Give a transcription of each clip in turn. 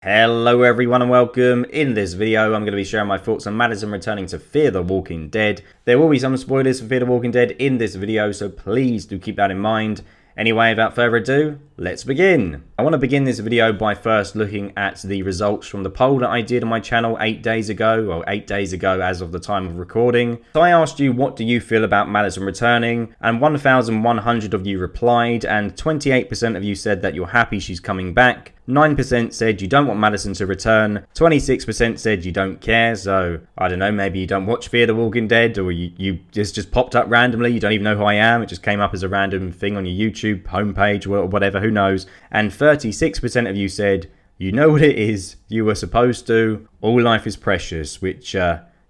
Hello everyone and welcome. In this video I'm going to be sharing my thoughts on Madison returning to Fear the Walking Dead. There will be some spoilers for Fear the Walking Dead in this video, so please do keep that in mind. Anyway, without further ado, let's begin. I want to begin this video by first looking at the results from the poll that I did on my channel 8 days ago, or 8 days ago as of the time of recording. So I asked you, what do you feel about Madison returning? And 1,100 of you replied, and 28% of you said that you're happy she's coming back. 9% said you don't want Madison to return, 26% said you don't care, so I don't know, maybe you don't watch Fear the Walking Dead, or you just popped up randomly, you don't even know who I am, it just came up as a random thing on your YouTube homepage or whatever, who knows. And 36% of you said you know what it is, you were supposed to, all life is precious, which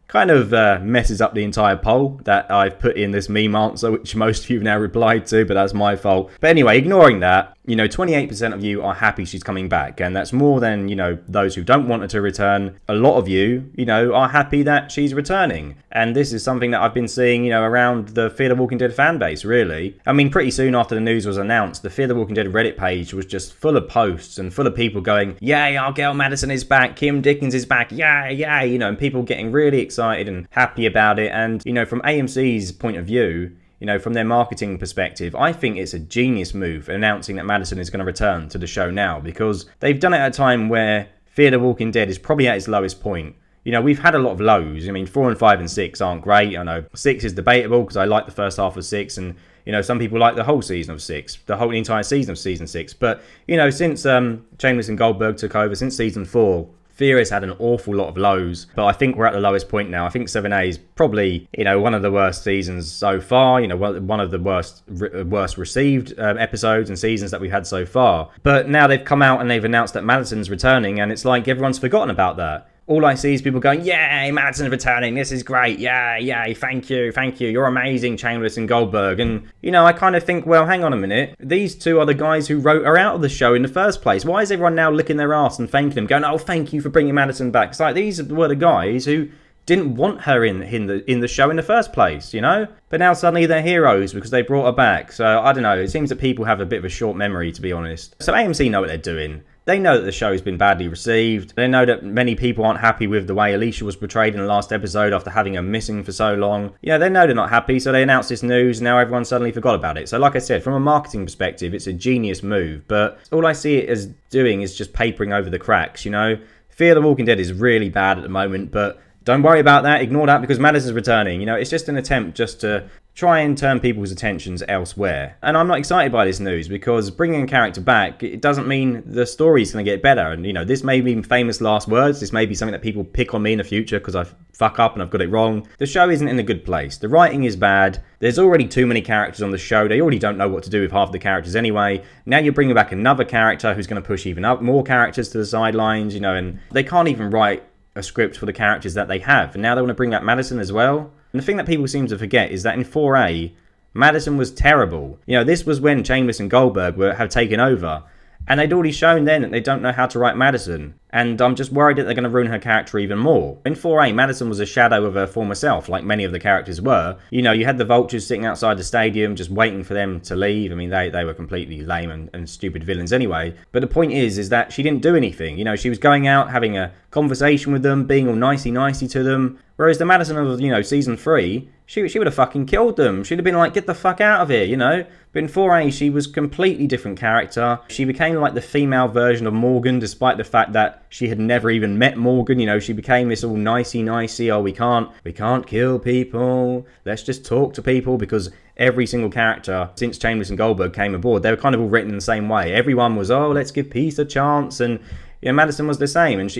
kind of messes up the entire poll that I've put in this meme answer, which most of you have now replied to, but that's my fault. But anyway, ignoring that, you know, 28% of you are happy she's coming back, and that's more than, you know, those who don't want her to return. A lot of you, you know, are happy that she's returning, and this is something that I've been seeing, you know, around the Fear the Walking Dead fan base, really. I mean, pretty soon after the news was announced, the Fear the Walking Dead Reddit page was just full of posts and full of people going, yay, our girl Madison is back, Kim Dickens is back, yay, yay, you know, and people getting really excited and happy about it. And, you know, from AMC's point of view, you know, from their marketing perspective, I think it's a genius move announcing that Madison is going to return to the show now, because they've done it at a time where Fear the Walking Dead is probably at its lowest point. You know, we've had a lot of lows. I mean, 4 and 5 and 6 aren't great. I know 6 is debatable because I like the first half of 6, and, you know, some people like the whole season of 6, the entire season of season 6. But, you know, since Chambers and Goldberg took over, since season 4, Fear has had an awful lot of lows, but I think we're at the lowest point now. I think 7A is probably, you know, one of the worst seasons so far, you know, one of the worst received episodes and seasons that we've had so far. But now they've come out and they've announced that Madison's returning, and it's like everyone's forgotten about that. All I see is people going, yay, Madison's returning, this is great, yay, yay, thank you, you're amazing, Chambers and Goldberg. And, you know, I kind of think, well, hang on a minute, these two are the guys who wrote her out of the show in the first place. Why is everyone now licking their ass and thanking them, going, oh, thank you for bringing Madison back? It's like, these were the guys who didn't want her in the show in the first place, you know? But now suddenly they're heroes because they brought her back. So, I don't know, it seems that people have a bit of a short memory, to be honest. So AMC know what they're doing. They know that the show has been badly received. They know that many people aren't happy with the way Alicia was portrayed in the last episode after having her missing for so long. You know, they know they're not happy, so they announced this news, and now everyone suddenly forgot about it. So like I said, from a marketing perspective, it's a genius move, but all I see it as doing is just papering over the cracks, you know? Fear the Walking Dead is really bad at the moment, but don't worry about that, ignore that, because Madison's returning. You know, it's just an attempt just to try and turn people's attentions elsewhere. And I'm not excited by this news, because bringing a character back, it doesn't mean the story's going to get better. And, you know, this may be famous last words. This may be something that people pick on me in the future because I fuck up and I've got it wrong. The show isn't in a good place. The writing is bad. There's already too many characters on the show. They already don't know what to do with half the characters anyway. Now you're bringing back another character who's going to push even more characters to the sidelines, you know, and they can't even write a script for the characters that they have. And now they want to bring back Madison as well. And the thing that people seem to forget is that in 4A, Madison was terrible. You know, this was when Chambers and Goldberg have taken over, and they'd already shown then that they don't know how to write Madison. And I'm just worried that they're going to ruin her character even more. In 4A, Madison was a shadow of her former self, like many of the characters were. You know, you had the vultures sitting outside the stadium just waiting for them to leave. I mean, they were completely lame and stupid villains anyway. But the point is that she didn't do anything. You know, she was going out, having a conversation with them, being all nicey-nicey to them. Whereas the Madison of, you know, season 3, she would have fucking killed them. She'd have been like, get the fuck out of here, you know? But in 4A, she was a completely different character. She became like the female version of Morgan, despite the fact that she had never even met Morgan. You know, she became this all nicey-nicey, oh, we can't kill people. Let's just talk to people, because every single character since Chambers and Goldberg came aboard, they were kind of all written in the same way. Everyone was, oh, let's give peace a chance, and you know, Madison was the same, and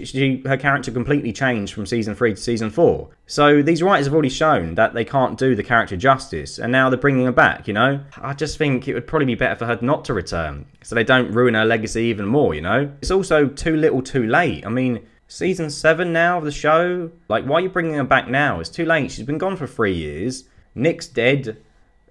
her character completely changed from season 3 to season 4. So these writers have already shown that they can't do the character justice, and now they're bringing her back, you know? I just think it would probably be better for her not to return, so they don't ruin her legacy even more, you know? It's also too little too late. I mean, season 7 now of the show, like, why are you bringing her back now? It's too late. She's been gone for 3 years. Nick's dead.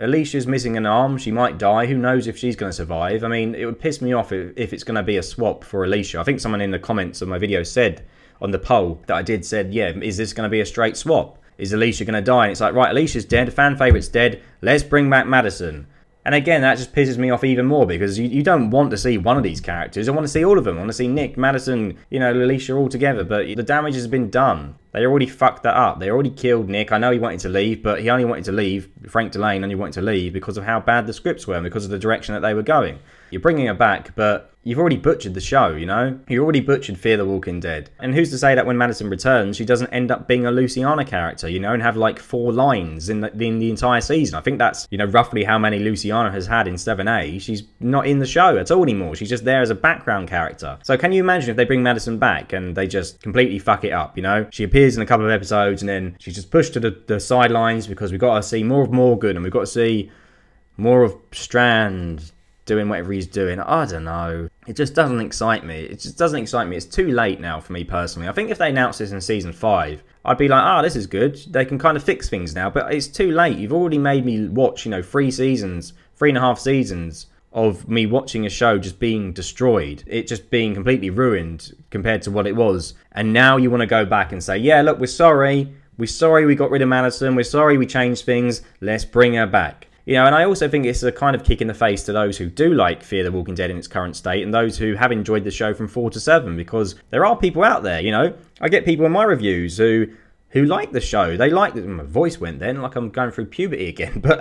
Alicia's missing an arm. She might die. Who knows if she's going to survive? I mean, it would piss me off if it's going to be a swap for Alicia. I think someone in the comments of my video said, on the poll that I did, said, yeah, is this going to be a straight swap? Is Alicia going to die? And it's like, right, Alicia's dead. Fan favourite's dead. Let's bring back Madison. And again, that just pisses me off even more because you don't want to see one of these characters. I want to see all of them. I want to see Nick, Madison, you know, Alicia all together. But the damage has been done. They already fucked that up. They already killed Nick. I know he wanted to leave, but he only wanted to leave. Frank Delane only wanted to leave because of how bad the scripts were and because of the direction that they were going. You're bringing her back, but you've already butchered the show, you know? You already butchered Fear the Walking Dead. And who's to say that when Madison returns, she doesn't end up being a Luciana character, you know, and have like 4 lines in the entire season. I think that's, you know, roughly how many Luciana has had in 7A. She's not in the show at all anymore. She's just there as a background character. So can you imagine if they bring Madison back and they just completely fuck it up, you know? She appears in a couple of episodes and then she's just pushed to the sidelines because we've got to see more of Morgan and we've got to see more of Strand doing whatever he's doing. I don't know. It just doesn't excite me. It just doesn't excite me. It's too late now for me personally. I think if they announced this in season 5, I'd be like, oh, this is good. They can kind of fix things now. But it's too late. You've already made me watch, you know, 3.5 seasons of me watching a show just being destroyed. It just being completely ruined compared to what it was. And now you want to go back and say, yeah, look, we're sorry. We're sorry we got rid of Madison. We're sorry we changed things. Let's bring her back. You know, and I also think it's a kind of kick in the face to those who do like Fear the Walking Dead in its current state and those who have enjoyed the show from 4 to 7, because there are people out there, you know. I get people in my reviews who like the show. They like it. My voice went then, like I'm going through puberty again. But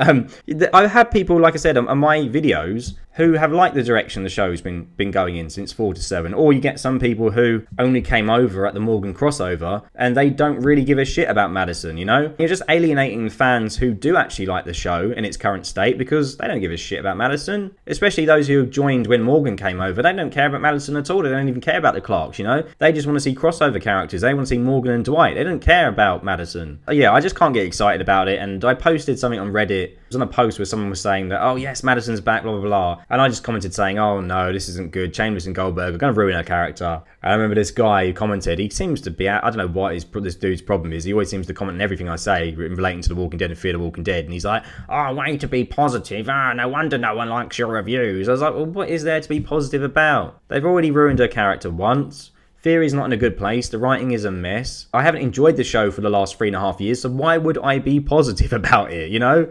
I've had people, like I said, on my videos who have liked the direction the show's been going in since 4 to 7. Or you get some people who only came over at the Morgan crossover and they don't really give a shit about Madison, you know? You're just alienating fans who do actually like the show in its current state because they don't give a shit about Madison. Especially those who joined when Morgan came over. They don't care about Madison at all. They don't even care about the Clarks, you know? They just want to see crossover characters. They want to see Morgan and Dwight. They don't care about Madison. Yeah, I just can't get excited about it. And I posted something on Reddit. It was on a post where someone was saying that, oh yes, Madison's back, blah, blah, blah. And I just commented saying, oh no, this isn't good. Chambers and Goldberg are going to ruin her character. I remember this guy who commented, he seems to be, I don't know what this dude's problem is. He always seems to comment on everything I say relating to The Walking Dead and Fear the Walking Dead. And he's like, oh, way to be positive. Ah, no wonder no one likes your reviews. I was like, well, what is there to be positive about? They've already ruined her character once. Theory's not in a good place. The writing is a mess. I haven't enjoyed the show for the last 3.5 years, so why would I be positive about it, you know?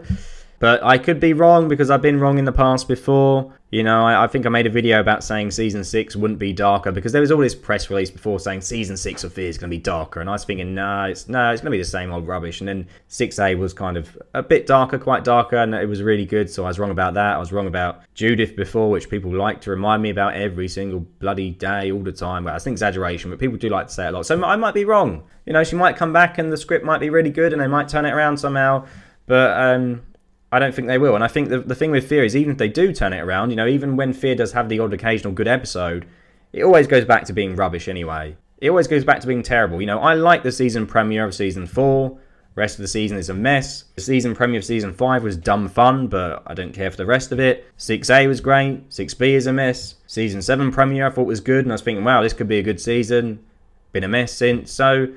But I could be wrong because I've been wrong in the past before. You know, I think I made a video about saying Season 6 wouldn't be darker because there was all this press release before saying Season 6 of Fear is going to be darker. And I was thinking, no, it's going to be the same old rubbish. And then 6A was kind of a bit darker, quite darker, and it was really good. So I was wrong about that. I was wrong about Judith before, which people like to remind me about every single bloody day, all the time. But that's an exaggeration, but people do like to say it a lot. So I might be wrong. You know, she might come back and the script might be really good and they might turn it around somehow. But I don't think they will. And I think the thing with Fear is even if they do turn it around, you know, even when Fear does have the odd occasional good episode, it always goes back to being rubbish anyway. It always goes back to being terrible. You know, I like the season premiere of Season 4. The rest of the season is a mess. The season premiere of Season 5 was dumb fun, but I don't care for the rest of it. 6A was great. 6B is a mess. Season 7 premiere I thought was good, and I was thinking, wow, this could be a good season. Been a mess since. So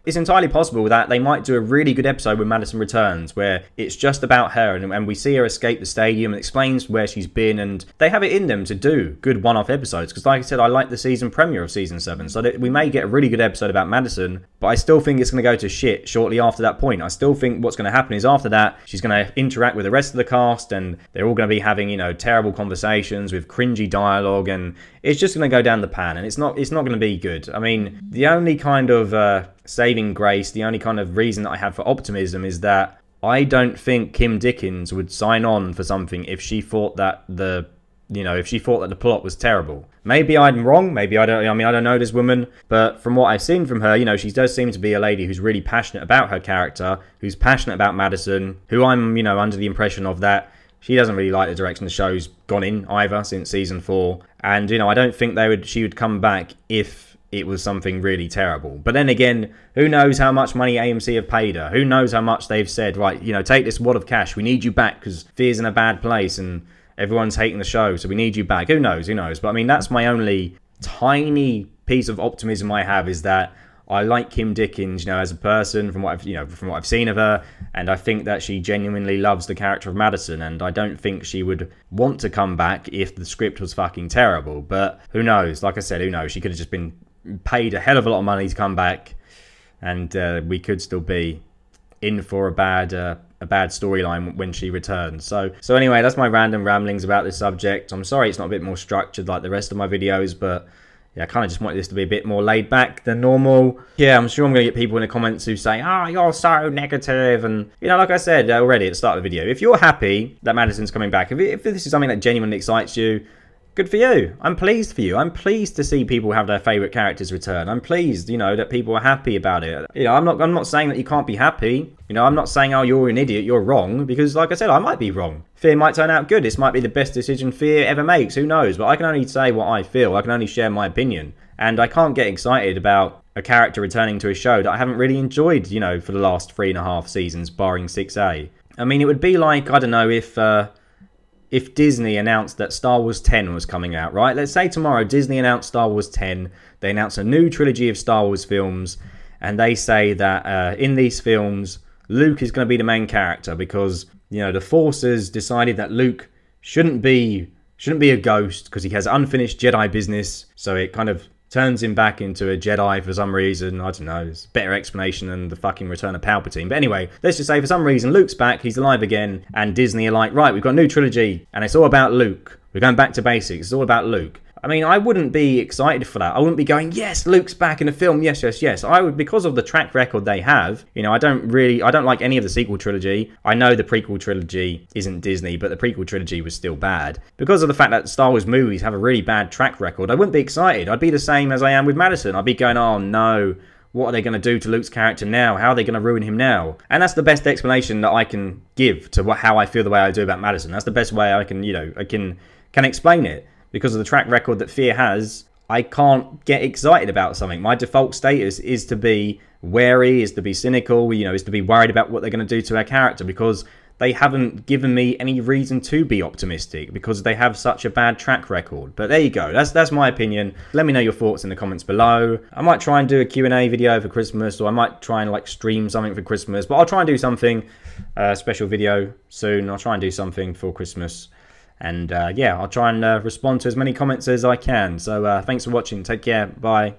it's entirely possible that they might do a really good episode when Madison returns, where it's just about her and we see her escape the stadium and explains where she's been, and they have it in them to do good one-off episodes. Because like I said, I like the season premiere of Season 7, so that we may get a really good episode about Madison, but I still think it's going to go to shit shortly after that point. I still think what's going to happen is after that, she's going to interact with the rest of the cast, and they're all going to be having, you know, terrible conversations with cringy dialogue, and it's just going to go down the pan, and it's not going to be good. I mean, the only kind of saving grace, the only kind of reason that I have for optimism is that I don't think Kim Dickens would sign on for something if she thought that the plot was terrible. Maybe I'm wrong, maybe I don't know this woman, but from what I've seen from her, you know, she does seem to be a lady who's really passionate about her character, who's passionate about Madison, who I'm, you know, under the impression of that she doesn't really like the direction the show's gone in either since Season 4. And, you know, I don't think she would come back if it was something really terrible. But then again, who knows how much money AMC have paid her? Who knows how much they've said, right, you know, take this wad of cash. We need you back because Fear's in a bad place and everyone's hating the show, so we need you back. Who knows? Who knows? But I mean, that's my only tiny piece of optimism I have, is that I like Kim Dickens, you know, as a person from what I've seen of her, and I think that she genuinely loves the character of Madison, and I don't think she would want to come back if the script was fucking terrible. But who knows? Like I said, who knows? She could have just been paid a hell of a lot of money to come back, and we could still be in for a bad storyline when she returns. So anyway, that's my random ramblings about this subject. I'm sorry it's not a bit more structured like the rest of my videos, but yeah, I kind of just wanted this to be a bit more laid back than normal. Yeah, I'm sure I'm going to get people in the comments who say, oh, you're so negative. And, you know, like I said already at the start of the video, if you're happy that Madison's coming back, if this is something that genuinely excites you, good for you. I'm pleased for you. I'm pleased to see people have their favourite characters return. I'm pleased, you know, that people are happy about it. You know, I'm not saying that you can't be happy. You know, I'm not saying, oh, you're an idiot, you're wrong. Because, like I said, I might be wrong. Fear might turn out good. This might be the best decision Fear ever makes. Who knows? But I can only say what I feel. I can only share my opinion. And I can't get excited about a character returning to a show that I haven't really enjoyed, you know, for the last 3.5 seasons, barring 6A. I mean, it would be like, I don't know, if Disney announced that Star Wars 10 was coming out, right? Let's say tomorrow Disney announced Star Wars 10. They announce a new trilogy of Star Wars films. And they say that in these films, Luke is going to be the main character because, you know, the Force has decided that Luke shouldn't be a ghost because he has unfinished Jedi business. So it kind of turns him back into a Jedi for some reason. I don't know. It's a better explanation than the fucking Return of Palpatine. But anyway, let's just say for some reason Luke's back, he's alive again, and Disney are like, right, we've got a new trilogy, and it's all about Luke. We're going back to basics. It's all about Luke. I mean, I wouldn't be excited for that. I wouldn't be going, yes, Luke's back in the film. Yes, yes, yes. I would, because of the track record they have. You know, I don't like any of the sequel trilogy. I know the prequel trilogy isn't Disney, but the prequel trilogy was still bad. Because of the fact that Star Wars movies have a really bad track record, I wouldn't be excited. I'd be the same as I am with Madison. I'd be going, oh no, what are they going to do to Luke's character now? How are they going to ruin him now? And that's the best explanation that I can give to how I feel the way I do about Madison. That's the best way I can, you know, I can explain it. Because of the track record that Fear has, I can't get excited about something. My default status is to be wary, is to be cynical, you know, is to be worried about what they're going to do to our character because they haven't given me any reason to be optimistic because they have such a bad track record. But there you go. That's my opinion. Let me know your thoughts in the comments below. I might try and do a Q&A video for Christmas, or I might try and like stream something for Christmas. But I'll try and do something, special video soon. I'll try and do something for Christmas. And yeah, I'll try and respond to as many comments as I can. So thanks for watching. Take care. Bye.